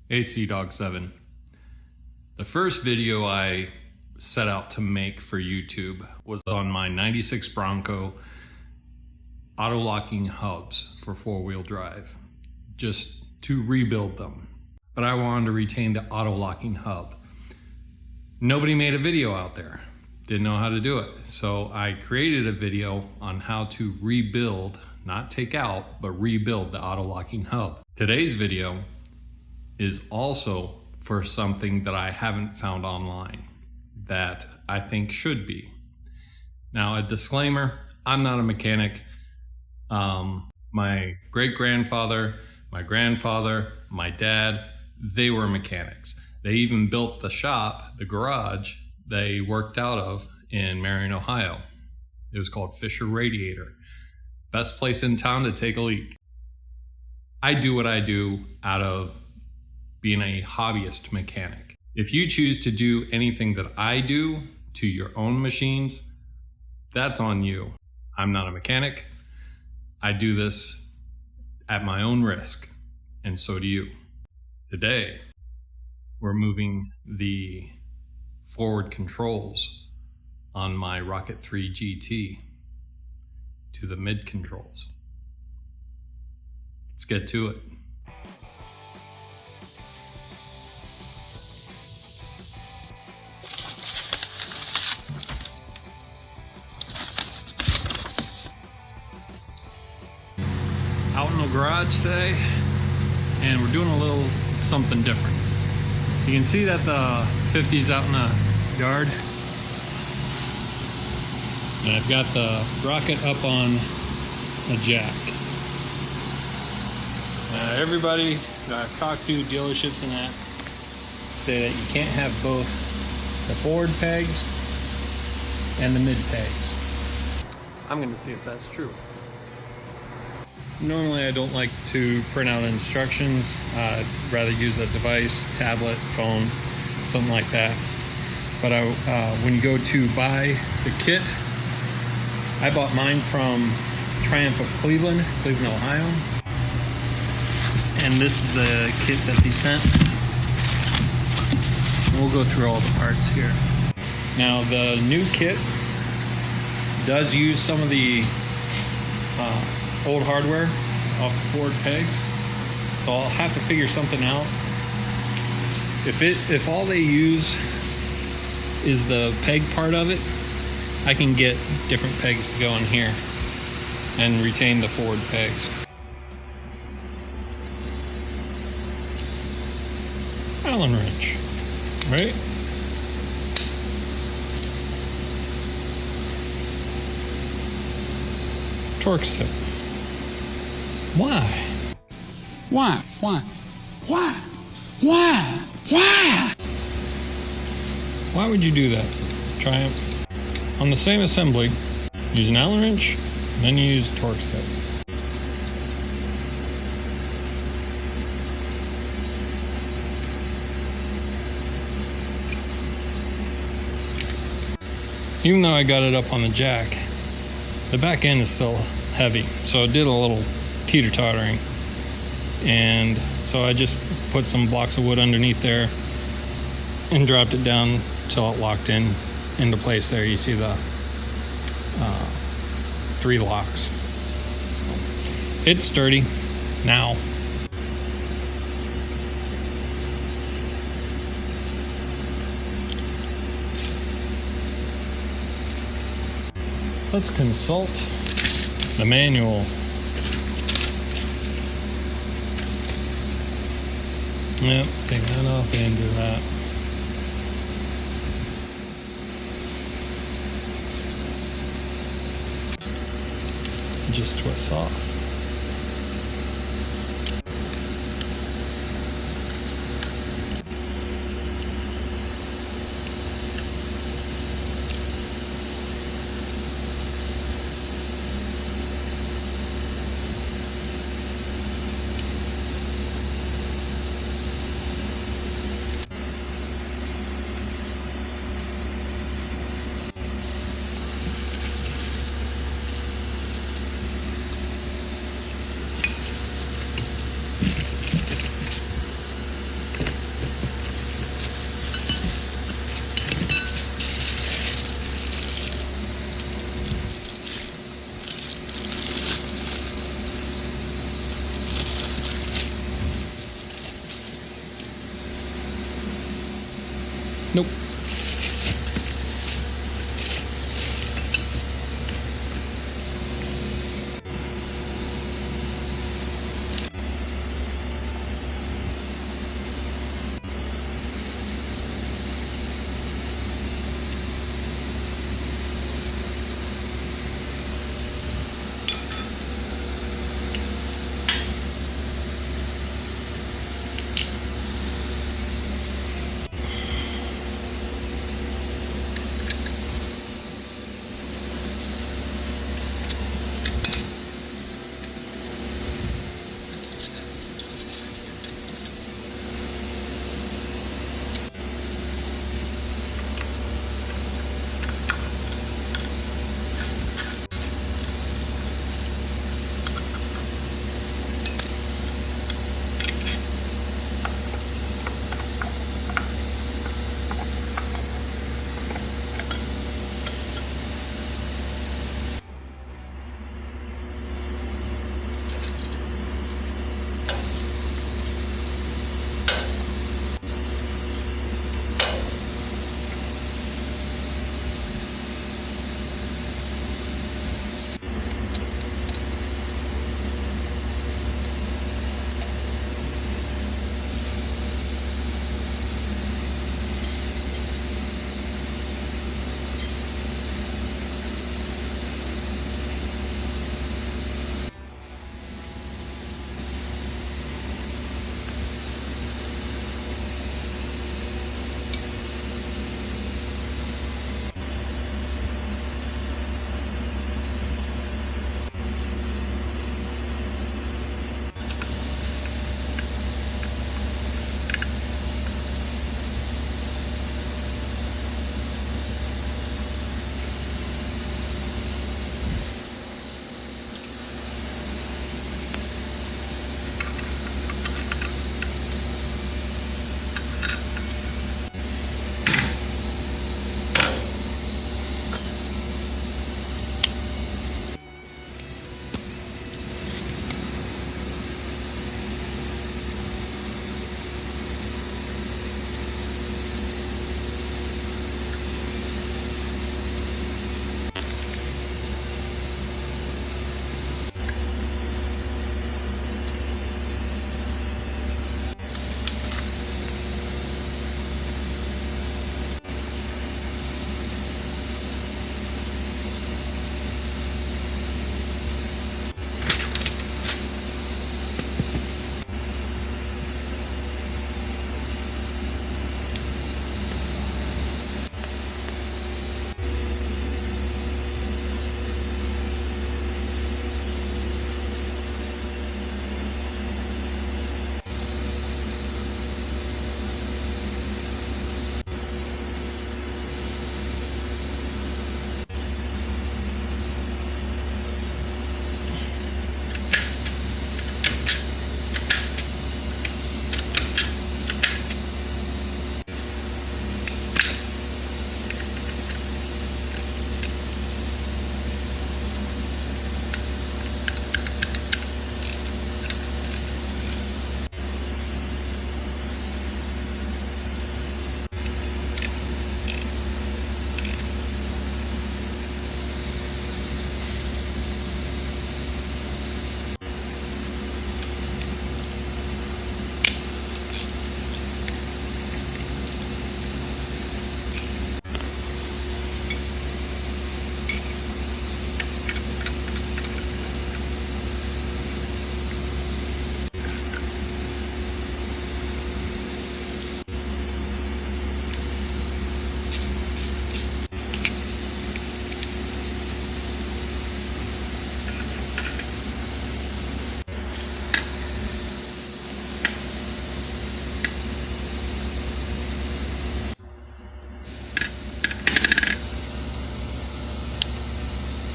Hey, SeadogSeven. The first video I set out to make for YouTube was on my 96 Bronco auto-locking hubs for four-wheel drive, just to rebuild them. But I wanted to retain the auto-locking hub. Nobody made a video out there. Didn't know how to do it. So I created a video on how to rebuild, not take out, but rebuild the auto-locking hub. Today's video is also for something that I haven't found online that I think should be. Now, a disclaimer, I'm not a mechanic. My great-grandfather, my grandfather, my dad, they were mechanics. They even built the shop, the garage they worked out of in Marion, Ohio. It was called Fisher Radiator. Best place in town to take a leak. I do what I do out of being a hobbyist mechanic. If you choose to do anything that I do to your own machines, that's on you. I'm not a mechanic. I do this at my own risk, and so do you. Today, we're moving the forward controls on my Rocket 3 GT to the mid controls. Let's get to it. Out in the garage today, and we're doing a little something different. You can see that the 50's out in the yard, and I've got the Rocket up on a jack. Everybody that I've talked to, dealerships and that, say that you can't have both the forward pegs and the mid pegs. I'm going to see if that's true. Normally I don't like to print out instructions. I'd rather use a device, tablet, phone, something like that. But when you go to buy the kit, I bought mine from Triumph of Cleveland, Ohio. And this is the kit that they sent. We'll go through all the parts here. Now the new kit does use some of the old hardware off the forward pegs, so I'll have to figure something out. If all they use is the peg part of it, I can get different pegs to go in here and retain the forward pegs. Allen wrench, right? Torx tip. Why? Why? Why would you do that, Triumph? On the same assembly, use an Allen wrench, then you use Torx tip. Even though I got it up on the jack, the back end is still heavy, so it did a little teeter-tottering. And so I just put some blocks of wood underneath there and dropped it down till it locked into place there. You see the 3 locks. It's sturdy now. Let's consult the manual. Yep, take that off and do that. Just twist off. Nope.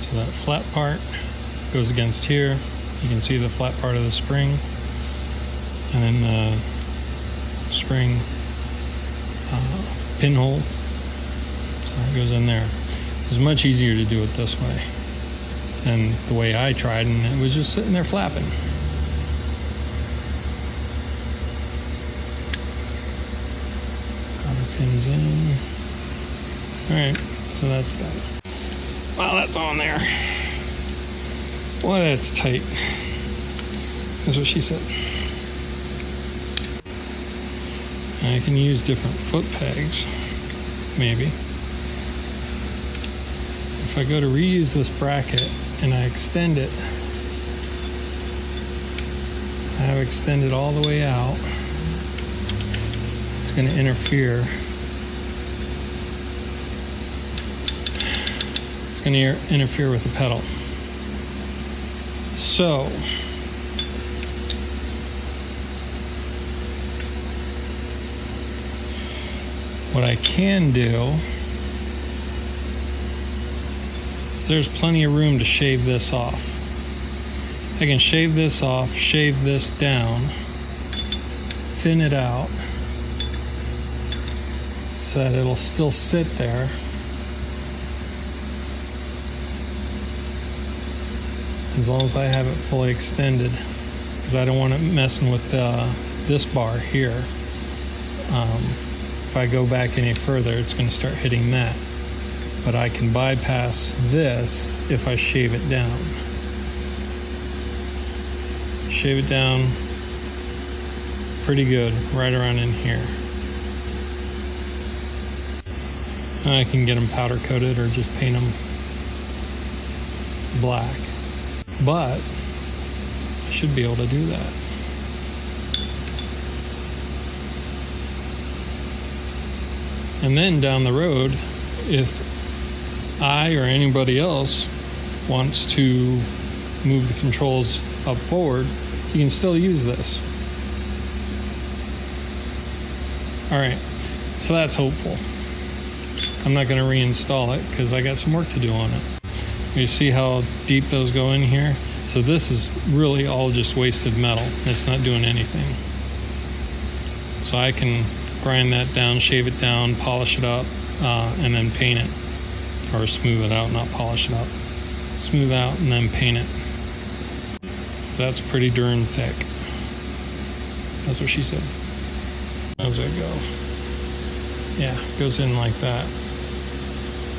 So that flat part goes against here. You can see the flat part of the spring, and then the spring pinhole. So it goes in there. It's much easier to do it this way than the way I tried, and it was just sitting there flapping. pins in. Alright, so that's done. Wow, that's on there. Boy, that's tight. That's what she said. I can use different foot pegs, maybe. If I go to reuse this bracket and I extend it, I have extended all the way out. It's going to interfere. It's going to interfere with the pedal. So, what I can do is there's plenty of room to shave this off. I can shave this off, shave this down, thin it out so that it'll still sit there. As long as I have it fully extended, because I don't want it messing with this bar here. If I go back any further, it's going to start hitting that. But I can bypass this if I shave it down. Shave it down pretty good, right around in here. I can get them powder coated or just paint them black. But I should be able to do that. And then down the road, if I or anybody else wants to move the controls up forward, you can still use this. All right, so that's hopeful. I'm not going to reinstall it because I got some work to do on it. You see how deep those go in here? So this is really all just wasted metal. It's not doing anything. So I can grind that down, shave it down, polish it up, and then paint it. Or smooth it out, not polish it up. Smooth out and then paint it. That's pretty darn thick. That's what she said. How's that go? Yeah, goes in like that.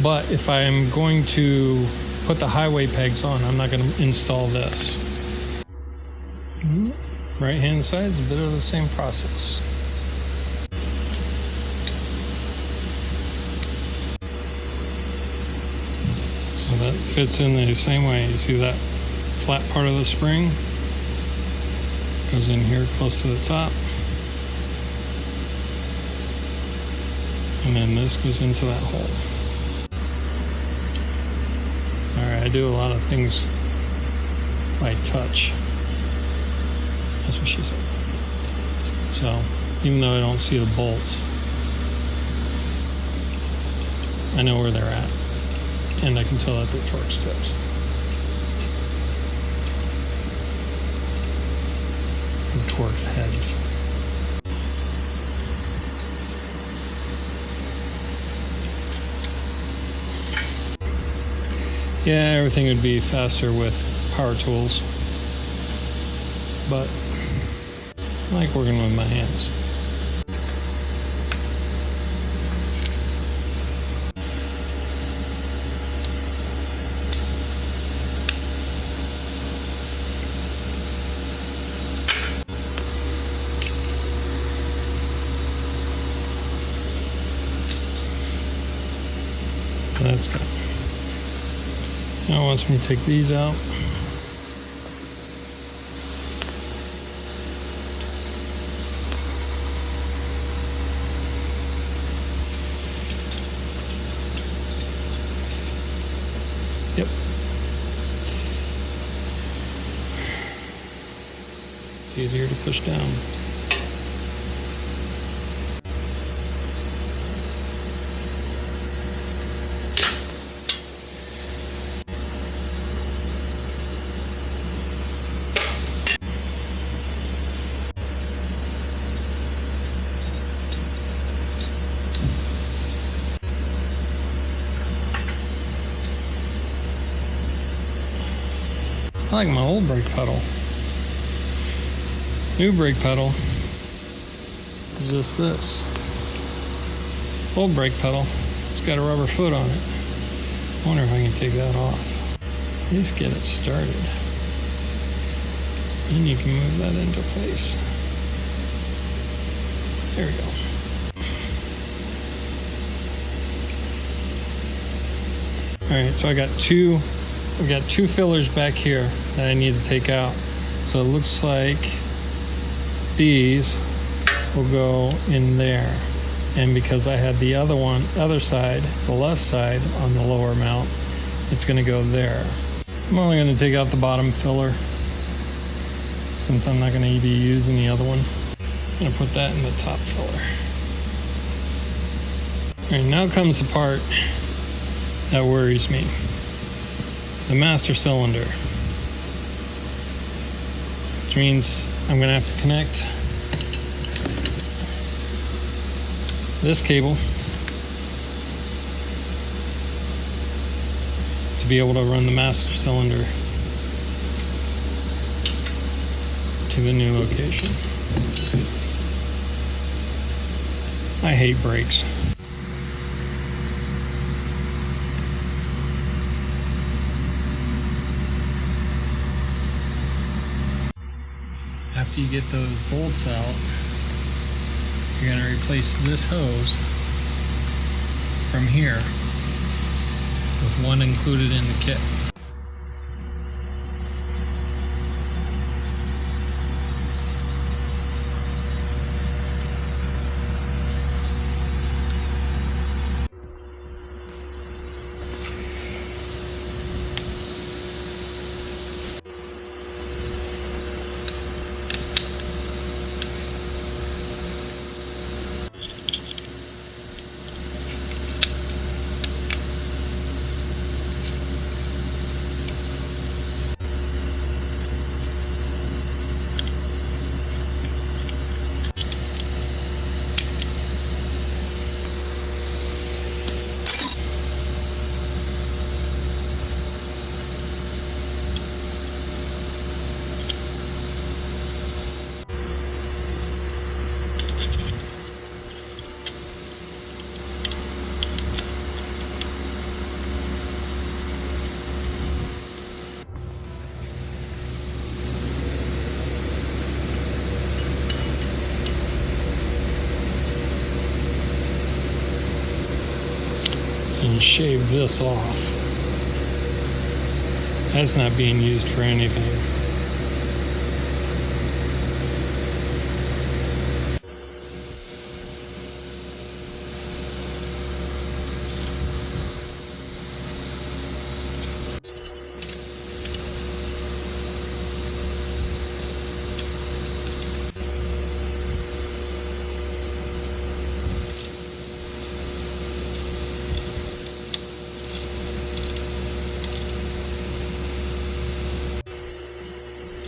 But if I'm going to put the highway pegs on, I'm not going to install this. Right hand side is a bit of the same process. So that fits in the same way. You see that flat part of the spring? Goes in here close to the top. And then this goes into that hole. Sorry, I do a lot of things by touch. That's what she said. So, even though I don't see the bolts, I know where they're at. And I can tell that they're torque tips. And Torx heads. Yeah, everything would be faster with power tools, but I like working with my hands. So that's good. Now it wants me to take these out. Yep. It's easier to push down. I like my old brake pedal. New brake pedal is just this. old brake pedal. It's got a rubber foot on it. I wonder if I can take that off. At least get it started. And you can move that into place. There we go. Alright, so I've got two fillers back here that I need to take out. So it looks like these will go in there. And because I had the other side, the left side on the lower mount, it's going to go there. I'm only going to take out the bottom filler since I'm not going to be using the other one. I'm going to put that in the top filler. All right, now comes the part that worries me. The master cylinder. Which means I'm going to have to connect this cable to be able to run the master cylinder to the new location. I hate brakes. After you get those bolts out, you're going to replace this hose from here with one included in the kit. And shave this off. That's not being used for anything.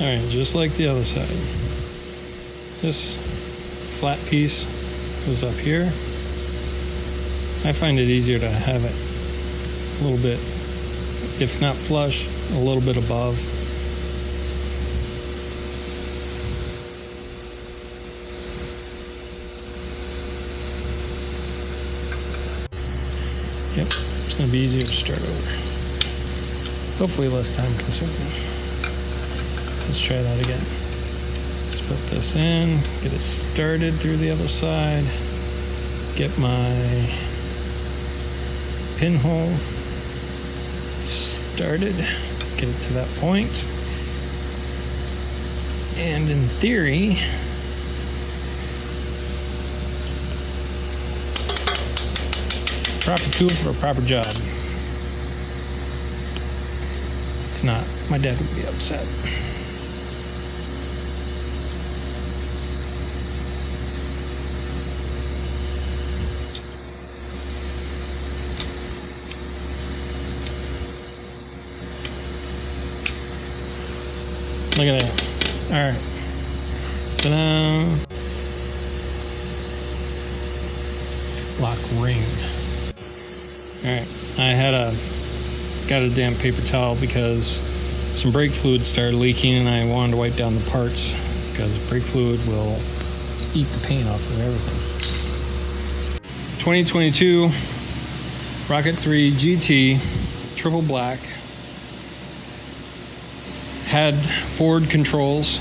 Alright, just like the other side. This flat piece goes up here. I find it easier to have it a little bit, if not flush, a little bit above. Yep, it's going to be easier to start over. Hopefully less time consuming. Let's try that again. Let's put this in, get it started through the other side, get my pinhole started, get it to that point, and in theory, proper tool for a proper job. It's not. My dad would be upset. Look at that. Alright. Ta-da! Lock ring. Alright. Got a damp paper towel because some brake fluid started leaking and I wanted to wipe down the parts because brake fluid will eat the paint off of everything. 2022 Rocket 3 GT triple black. Had forward controls,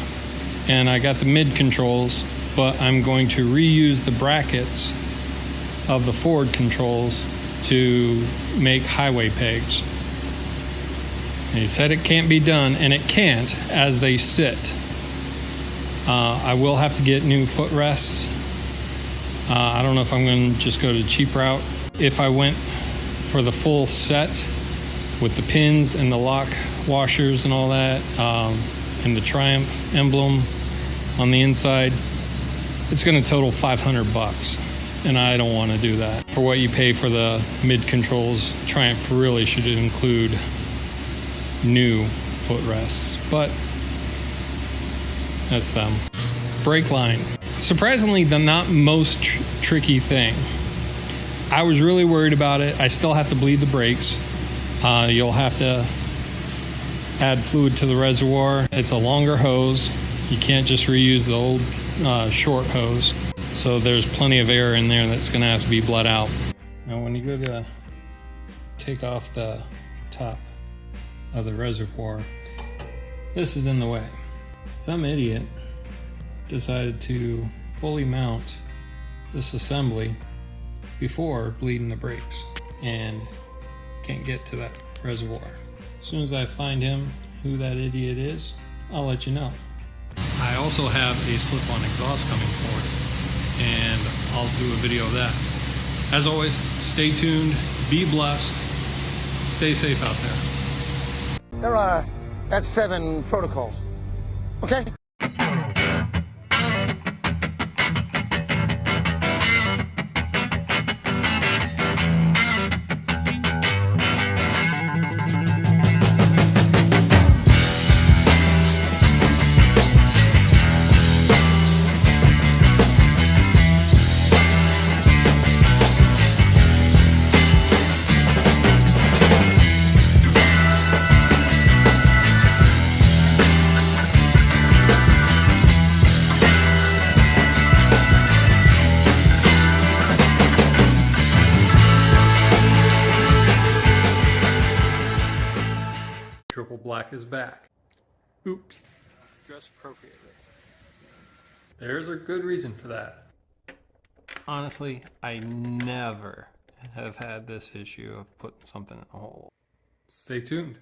and I got the mid controls, but I'm going to reuse the brackets of the forward controls to make highway pegs. And he said it can't be done, and it can't as they sit. I will have to get new footrests. I don't know if I'm going to just go the cheap route. If I went for the full set with the pins and the lock washers and all that, and the Triumph emblem on the inside, it's going to total $500, and I don't want to do that. For what you pay for the mid controls, Triumph really should include new footrests, but that's them. Brake line. Surprisingly, the not most tricky thing. I was really worried about it. I still have to bleed the brakes. You'll have to add fluid to the reservoir. It's a longer hose. You can't just reuse the old short hose. So there's plenty of air in there that's going to have to be bled out. Now when you go to take off the top of the reservoir, this is in the way. Some idiot decided to fully mount this assembly before bleeding the brakes and can't get to that reservoir. As soon as I find him, who that idiot is, I'll let you know. I also have a slip-on exhaust coming forward, and I'll do a video of that. As always, stay tuned, be blessed, stay safe out there. There are S7 protocols, okay? Triple black is back. Oops. Dress appropriately. There's a good reason for that. Honestly, I never have had this issue of putting something in a hole. Stay tuned.